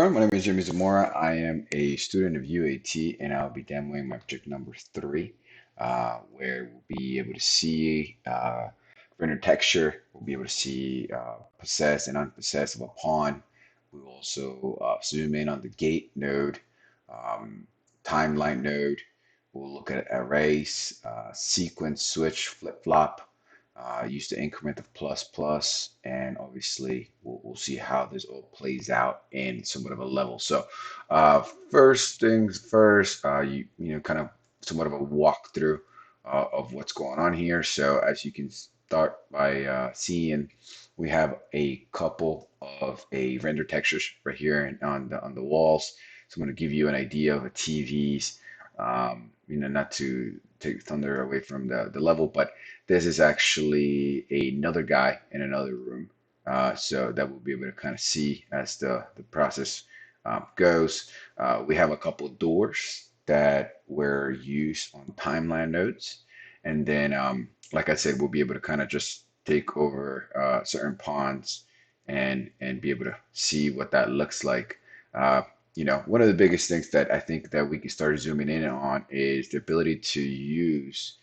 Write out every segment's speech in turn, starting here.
everyone, my name is Jaime Z. I am a student of UAT and I'll be demoing my project number 3, where we'll be able to see render texture, we'll be able to see possessed and unpossessed of a pawn. We'll also zoom in on the gate node, um, timeline node. We'll look at arrays, sequence, switch, flip-flop, use the increment of plus plus, and obviously we'll see how this all plays out in somewhat of a level. So first things first, kind of somewhat of a walkthrough of what's going on here. So as you can start by seeing, we have a couple of a render textures right here and on the walls. So I'm going to give you an idea of a TV's, not to take thunder away from the level, but this is actually another guy in another room. So that we'll be able to kind of see as the process goes. We have a couple of doors that were used on timeline nodes. And then, like I said, we'll be able to kind of just take over certain pawns and be able to see what that looks like. One of the biggest things that I think that we can start zooming in on is the ability to use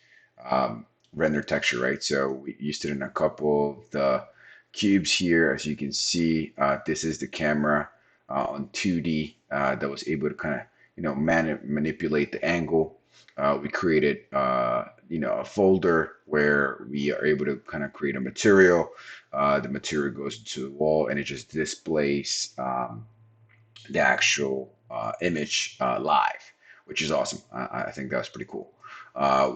um, render texture, right? So we used it in a couple of the cubes here. As you can see, this is the camera on 2D that was able to kind of, manipulate the angle. We created, a folder where we are able to kind of create a material. The material goes into the wall and it just displays the actual image live, which is awesome. I think that was pretty cool.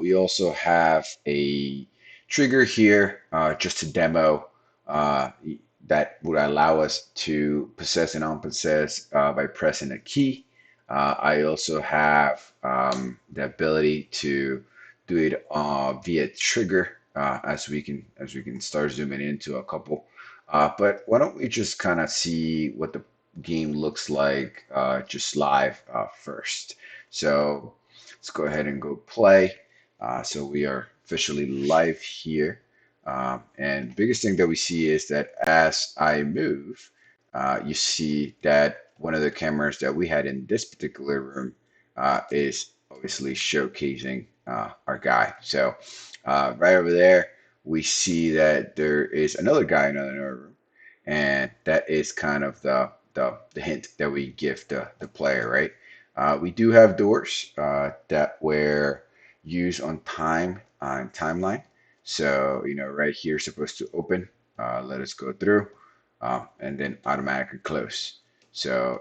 We also have a trigger here just to demo that would allow us to possess and unpossess by pressing a key. I also have the ability to do it via trigger as we can start zooming into a couple. But why don't we just kind of see what the game looks like just live first. So let's go ahead and go play. So we are officially live here. And biggest thing that we see is that as I move, you see that one of the cameras that we had in this particular room is obviously showcasing our guy. So right over there, we see that there is another guy in another room, and that is kind of the hint that we give the player, right? We do have doors that were used on timeline. So, right here is supposed to open, let us go through, and then automatically close. So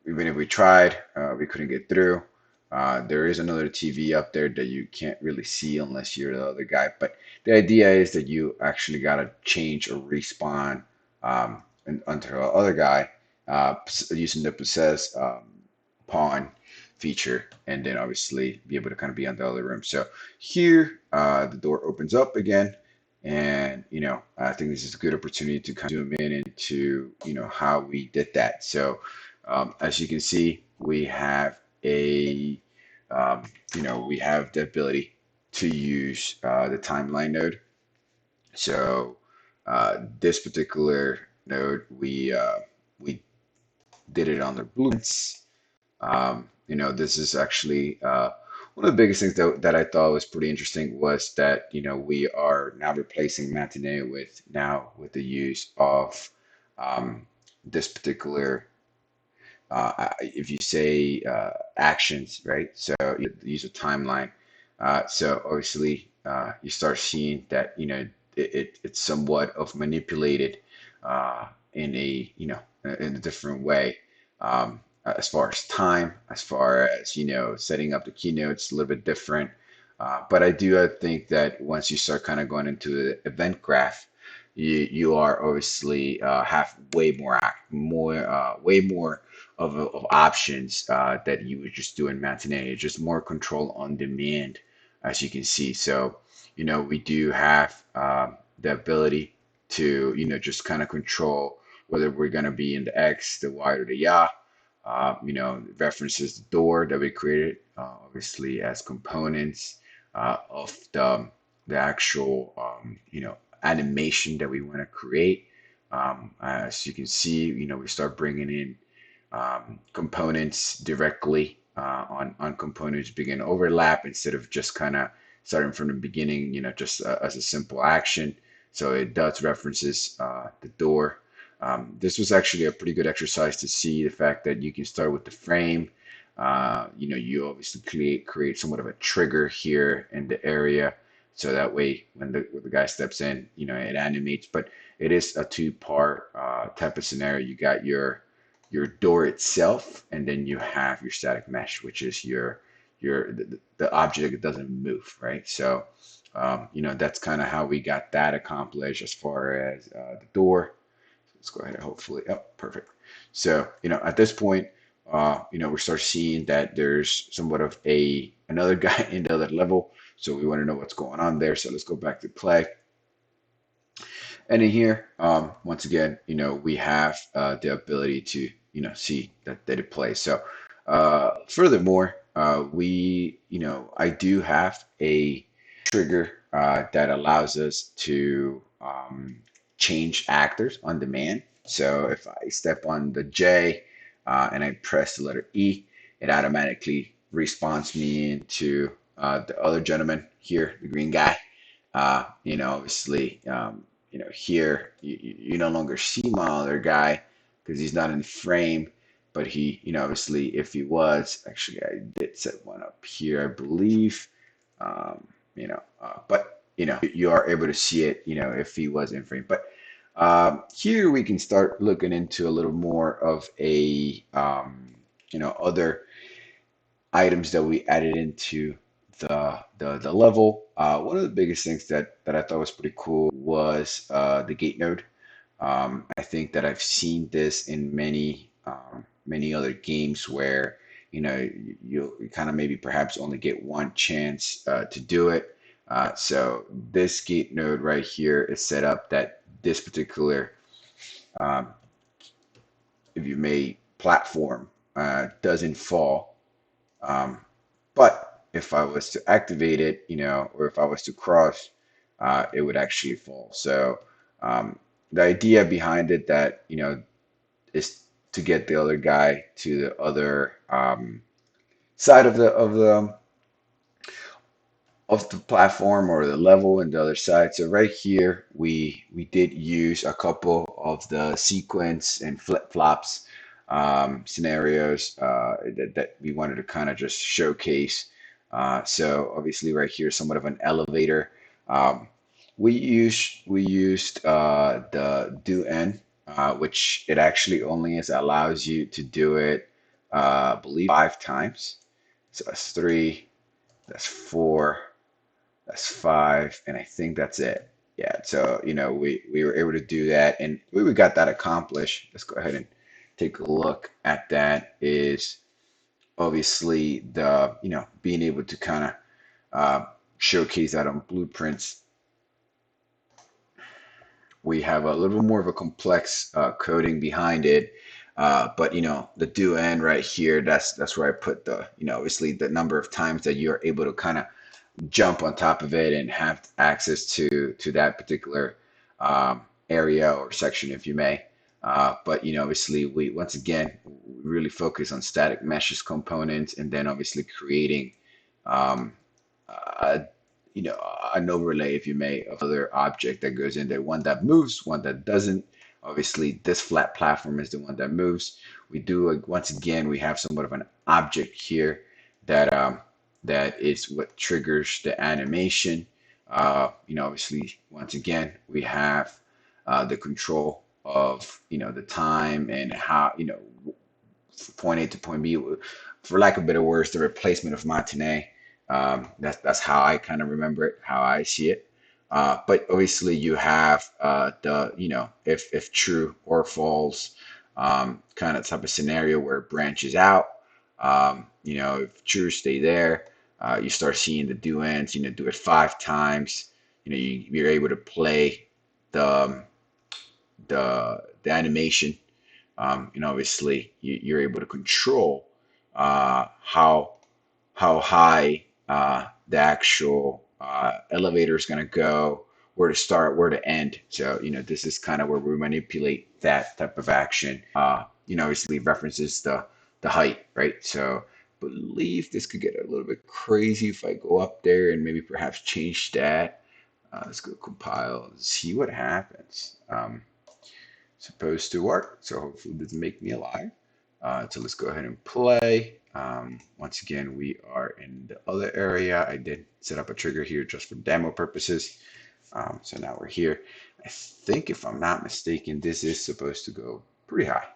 even if we tried, we couldn't get through. There is another TV up there that you can't really see unless you're the other guy. But the idea is that you actually got to change or respawn onto the other guy using the possess pawn feature, and then obviously be able to kind of be on the other room. So here, the door opens up again. And, I think this is a good opportunity to kind of zoom in into, how we did that. So, as you can see, we have we have the ability to use the timeline node. So, this particular node, we did it on the blueprints. This is actually one of the biggest things that I thought was pretty interesting was that, we are now replacing matinee with the use of this particular, if you say actions, right? So you use a timeline. So obviously you start seeing that, it's somewhat of manipulated in a different way. As far as time, as far as setting up the keynotes, a little bit different. But I think that once you start kind of going into the event graph, you are obviously have way more of options that you would just do in matinee. It's just more control on demand, as you can see. So we do have the ability to just kind of control whether we're going to be in the X, the Y, or the Ya. References the door that we created, obviously as components of the actual, animation that we want to create. As you can see, we start bringing in components directly on components begin overlap instead of just kind of starting from the beginning, just as a simple action. So it does references the door. This was actually a pretty good exercise to see the fact that you can start with the frame. You obviously create somewhat of a trigger here in the area, so that way when the guy steps in, it animates. But it is a two-part type of scenario. You got your door itself, and then you have your static mesh, which is the object that doesn't move, right? So, that's kind of how we got that accomplished as far as the door. Let's go ahead and hopefully, oh, perfect. So, at this point, we start seeing that there's somewhat of another guy in the other level. So we want to know what's going on there. So let's go back to play. And in here, once again, we have the ability to, see that it plays. So, furthermore, I do have a trigger that allows us to change actors on demand. So if I step on the J and I press the letter E, it automatically respawns me into the other gentleman here, the green guy. Obviously, here you no longer see my other guy because he's not in the frame, but he, obviously, if he was, actually, I did set one up here, I believe, but you are able to see it, if he was in frame. But here we can start looking into a little more of other items that we added into the level. One of the biggest things that I thought was pretty cool was the gate node. I think that I've seen this in many other games where you kind of maybe perhaps only get one chance to do it. So this gate node right here is set up that this particular, um, if you may, platform doesn't fall. Um, but if I was to activate it, or if I was to cross, it would actually fall. So um, the idea behind it that, is to get the other guy to the other side of the platform or the level and the other side. So right here, we did use a couple of the sequence and flip-flops scenarios that we wanted to kind of just showcase. So obviously right here, somewhat of an elevator. Um, we used the do n, which it actually only is allows you to do it, I believe 5 times. So that's three, that's four, that's five, and I think that's it. Yeah, so we were able to do that, and we got that accomplished. Let's go ahead and take a look at that. Is obviously the being able to kind of showcase that on blueprints. We have a little more of a complex coding behind it. But the do end right here, that's where I put the obviously the number of times that you're able to kind of jump on top of it and have access to that particular area or section, if you may. But obviously, we once again really focus on static meshes components, and then obviously creating um, a, an overlay, if you may, of other object that goes in there. One that moves, one that doesn't. Obviously, this flat platform is the one that moves. We do once again, we have somewhat of an object here that that is what triggers the animation. Obviously, once again, we have the control of the time and how point A to point B. For lack of better words, the replacement of matinee. That's how I kind of remember it, how I see it. But obviously, you have the if true or false kind of type of scenario where it branches out. If true, stay there. You start seeing the do ends. Do it 5 times. You're able to play the the animation. Obviously, you're able to control how high the actual elevator is going to go, where to start, where to end. So, this is kind of where we manipulate that type of action. obviously references the height, right? So I believe this could get a little bit crazy if I go up there and maybe perhaps change that. Let's go compile and see what happens. Supposed to work, so hopefully it doesn't make me a liar. So let's go ahead and play. Once again, we are in the other area. I did set up a trigger here just for demo purposes. So now we're here. I think if I'm not mistaken, this is supposed to go pretty high.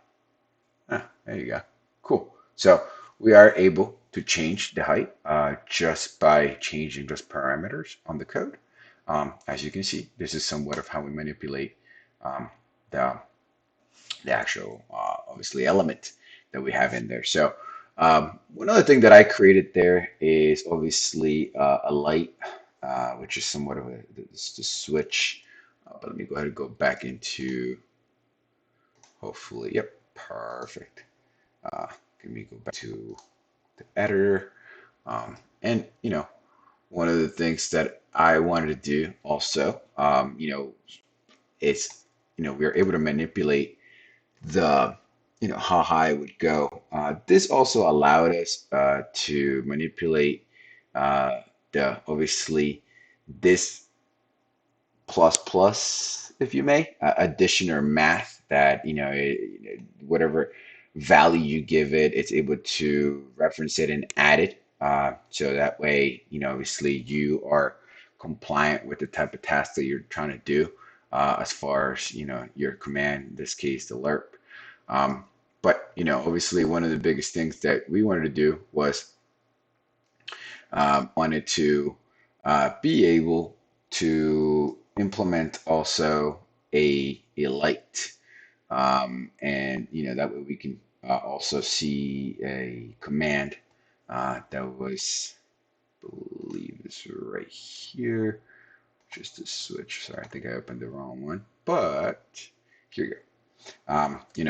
There you go. Cool. So we are able to change the height just by changing just parameters on the code. As you can see, this is somewhat of how we manipulate um, the the actual obviously element that we have in there. So one other thing that I created there is obviously a light, which is somewhat of a the switch. But let me go ahead and go back into hopefully, yep, perfect. Uh, Let me go back to the editor. And one of the things that I wanted to do also, is we are able to manipulate the how high it would go. This also allowed us to manipulate the obviously this plus plus, if you may, addition or math that whatever value you give it, it's able to reference it and add it. So that way, obviously you are compliant with the type of task that you're trying to do, as far as your command, in this case, the lerp. But obviously, one of the biggest things that we wanted to do was wanted to be able to implement also a light, and that way we can also see a command that was, I believe it's right here. Just a switch. Sorry, I think I opened the wrong one, but here you go.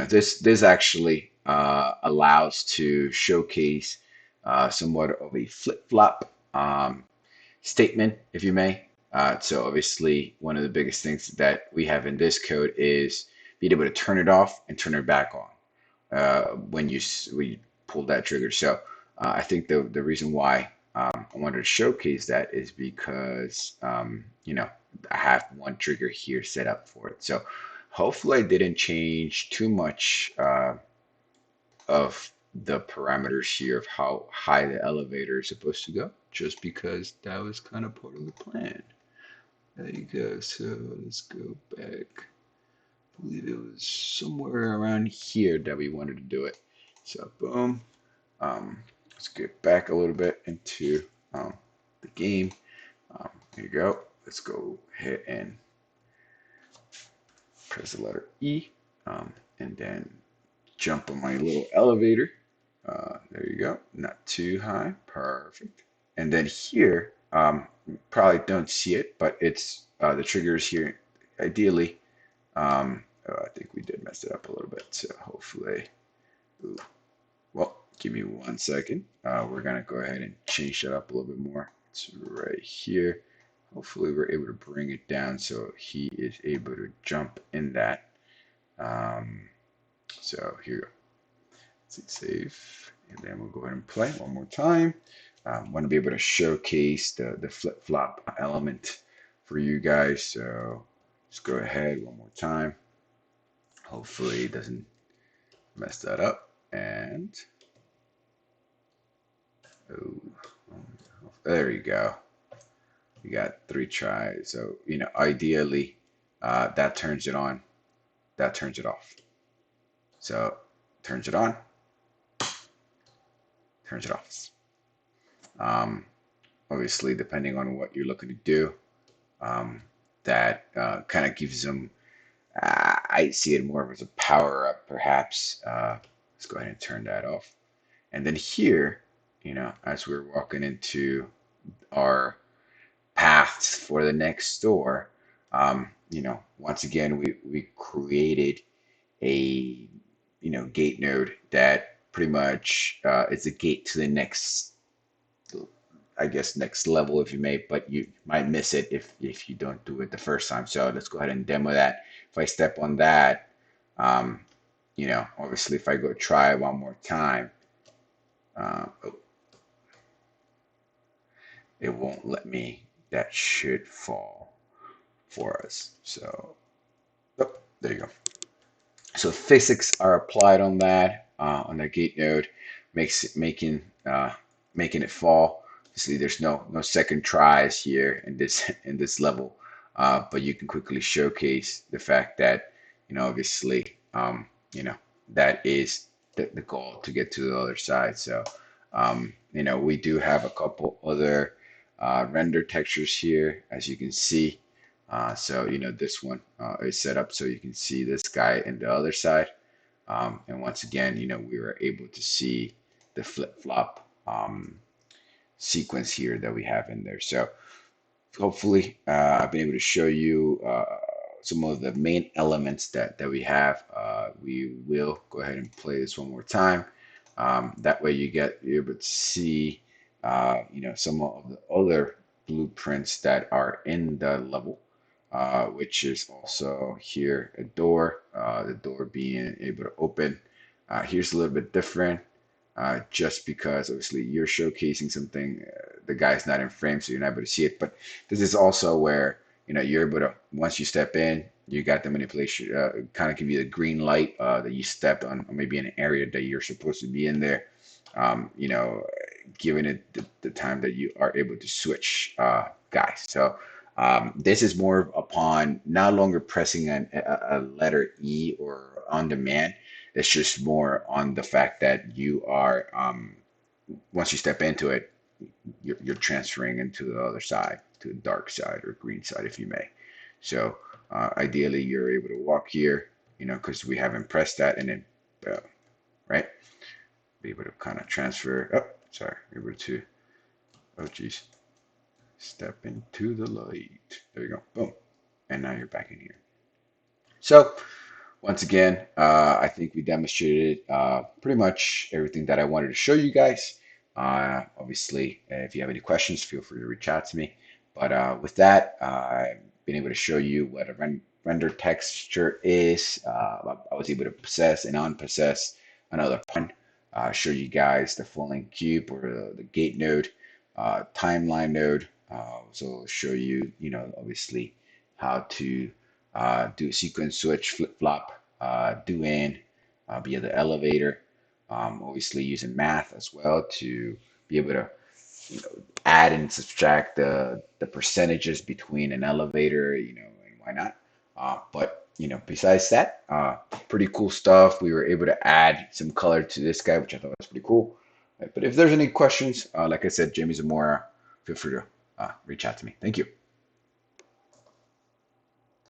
This actually allows to showcase somewhat of a flip-flop statement, if you may. So obviously, one of the biggest things that we have in this code is being able to turn it off and turn it back on when we pull that trigger. So I think the reason why I wanted to showcase that is because I have one trigger here set up for it. So hopefully I didn't change too much of the parameters here of how high the elevator is supposed to go, just because that was kind of part of the plan. There you go. So let's go back. I believe it was somewhere around here that we wanted to do it. So boom. Let's get back a little bit into the game. There you go. Let's go ahead and press the letter E, and then jump on my little elevator. There you go. Not too high. Perfect. And then here, probably don't see it, but it's the triggers here. Ideally, oh, I think we did mess it up a little bit. So hopefully, ooh, well, give me 1 second. We're gonna go ahead and change that up a little bit more. It's right here. Hopefully, we're able to bring it down so he is able to jump in that. Um, so here we go. Let's hit save, and then we'll go ahead and play one more time. Want to be able to showcase the flip-flop element for you guys. So let's go ahead one more time. Hopefully it doesn't mess that up. And oh, there you go. You got 3 tries. So ideally, that turns it on. That turns it off. So turns it on. Turns it off. Obviously, depending on what you're looking to do, that kind of gives them. I see it more as a power up, perhaps. Let's go ahead and turn that off. And then here, as we're walking into our paths for the next door, once again, we created a, gate node that pretty much is a gate to the next, I guess, next level, if you may, but you might miss it if you don't do it the first time. So let's go ahead and demo that. If I step on that, um, Obviously if I go try one more time, oh, it won't let me. That should fall for us. So, oh, there you go. So physics are applied on the gate node, makes it making it fall. Obviously, there's no second tries here in this in this level, but you can quickly showcase the fact that obviously that is the goal to get to the other side. So we do have a couple other render textures here, as you can see. So this one is set up so you can see this guy in the other side. And once again, we were able to see the flip-flop sequence here that we have in there. So hopefully I've been able to show you some of the main elements that we have. We will go ahead and play this one more time. That way you're able to see some of the other blueprints that are in the level, which is also here a door, the door being able to open. Here's a little bit different, just because obviously you're showcasing something, the guy's not in frame, so you're not able to see it. But this is also where you're able to, once you step in, you got the manipulation, kind of give you the green light that you stepped on, or maybe in an area that you're supposed to be in there. Um, you know, Giving it the time that you are able to switch guys. So this is more upon no longer pressing a letter E or on demand. It's just more on the fact that you are, once you step into it, you're transferring into the other side, to the dark side or green side, if you may. So ideally, you're able to walk here, because we haven't pressed that, and then, right, be able to kind of transfer. Oh, sorry, able to, oh, geez, step into the light. There you go. Boom. And now you're back in here. So once again, I think we demonstrated pretty much everything that I wanted to show you guys. Obviously, if you have any questions, feel free to reach out to me. But with that, I've been able to show you what a render texture is. I was able to possess and unpossess another pawn. Show you guys the full-length cube or the gate node, timeline node. So show you, obviously how to do a sequence switch, flip flop, do in via the elevator. Obviously using math as well to be able to add and subtract the percentages between an elevator, and why not. But besides that, pretty cool stuff. We were able to add some color to this guy, which I thought was pretty cool. But if there's any questions, like I said, Jamie Zamora, feel free to reach out to me. Thank you.